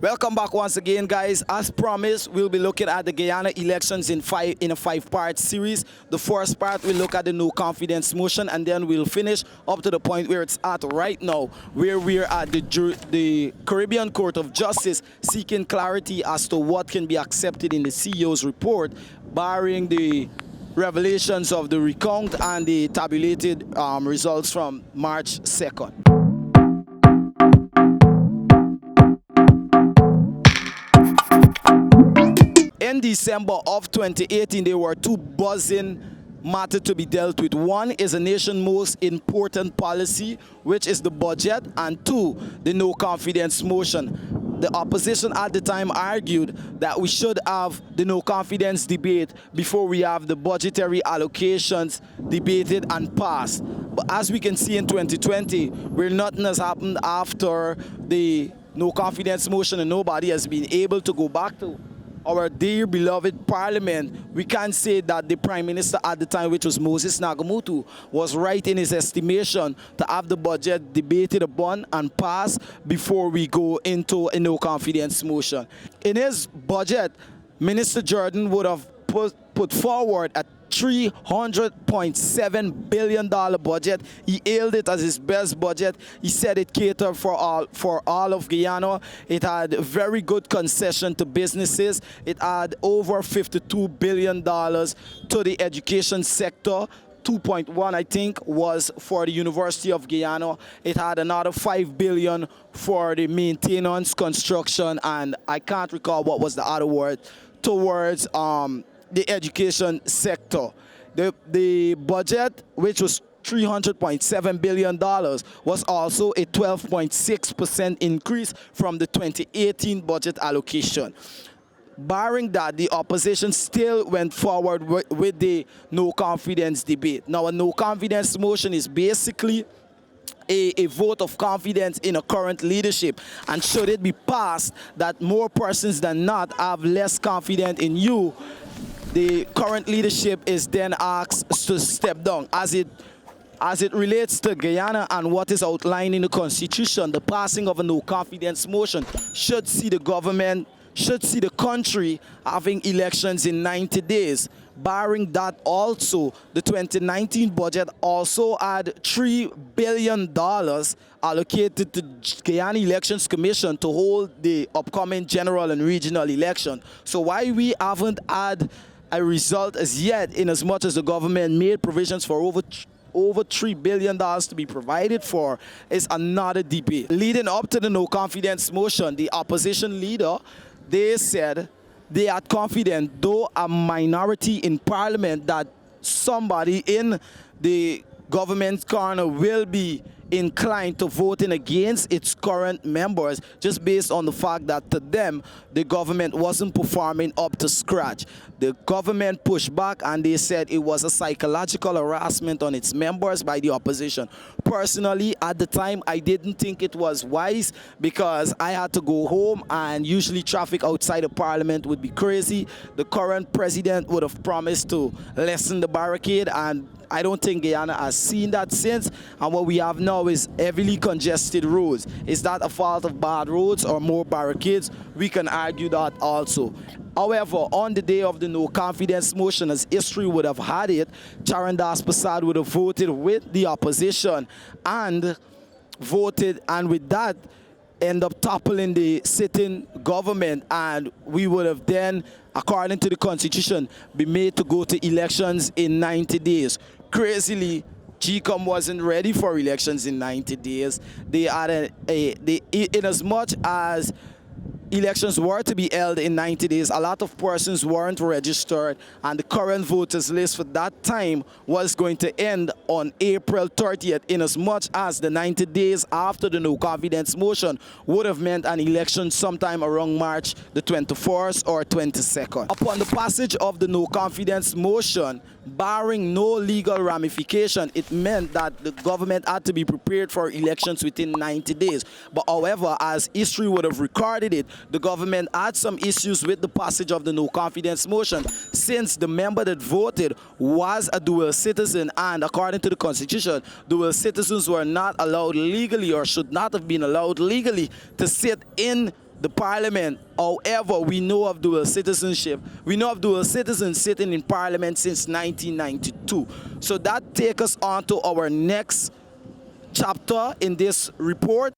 Welcome back once again, guys. As promised, we'll be looking at the Guyana elections in a five-part series. The first part, we'll look at the no confidence motion, and then we'll finish up to the point where it's at right now, where we're at the Caribbean Court of Justice seeking clarity as to what can be accepted in the CEO's report, barring the revelations of the recount and the tabulated results from March 2nd. In December of 2018, there were two buzzing matters to be dealt with. One is the nation's most important policy, which is the budget, and two, the no confidence motion. The opposition at the time argued that we should have the no confidence debate before we have the budgetary allocations debated and passed. But as we can see in 2020, where nothing has happened after the no confidence motion and nobody has been able to go back to our dear beloved parliament, we can say that the prime minister at the time, which was Moses Nagamutu, was right in his estimation to have the budget debated upon and passed before we go into a no confidence motion. In his budget, Minister Jordan would have put forward a $300.7 billion budget. He hailed it as his best budget. He said it catered for all of Guyana. It had very good concession to businesses. It had over $52 billion to the education sector. 2.1, I think, was for the University of Guyana. It had another $5 billion for the maintenance, construction, and I can't recall what was the other word towards the education sector. The budget, which was $300.7 billion, was also a 12.6% increase from the 2018 budget allocation. Barring that, the opposition still went forward with the no confidence debate. Now, a no confidence motion is basically a vote of confidence in a current leadership, and should it be passed that more persons than not have less confidence in you, the current leadership is then asked to step down. As it relates to Guyana and what is outlined in the Constitution, the passing of a no confidence motion should see the country having elections in 90 days. Barring that, also, the 2019 budget also had $3 billion allocated to Guyana Elections Commission to hold the upcoming general and regional election. So why we haven't had a result as yet, in as much as the government made provisions for over $3 billion to be provided for, is another debate. Leading up to the no confidence motion, the opposition leader, they said they are confident, though a minority in parliament, that somebody in the government corner will be inclined to voting against its current members, just based on the fact that to them the government wasn't performing up to scratch. The government pushed back and they said it was a psychological harassment on its members by the opposition. Personally, at the time, I didn't think it was wise, because I had to go home, and usually traffic outside of parliament would be crazy. The current president would have promised to lessen the barricade, and I don't think Guyana has seen that since, and what we have now is heavily congested roads. Is that a fault of bad roads or more barricades? We can argue that also. However, on the day of the no confidence motion, as history would have had it, Charandass would have voted with the opposition and with that end up toppling the sitting government, and we would have then, according to the Constitution, be made to go to elections in 90 days. Crazily, GCOM wasn't ready for elections in 90 days. They had in as much as elections were to be held in 90 days, a lot of persons weren't registered, and the current voters list for that time was going to end on April 30th, in as much as the 90 days after the no confidence motion would have meant an election sometime around March the 24th or 22nd. Upon the passage of the no confidence motion, barring no legal ramification, it meant that the government had to be prepared for elections within 90 days. But however, as history would have recorded it, the government had some issues with the passage of the no confidence motion, since the member that voted was a dual citizen, and according to the Constitution, dual citizens were not allowed legally, or should not have been allowed legally, to sit in the parliament. However, we know of dual citizenship. We know of dual citizens sitting in parliament since 1992. So that takes us on to our next chapter in this report.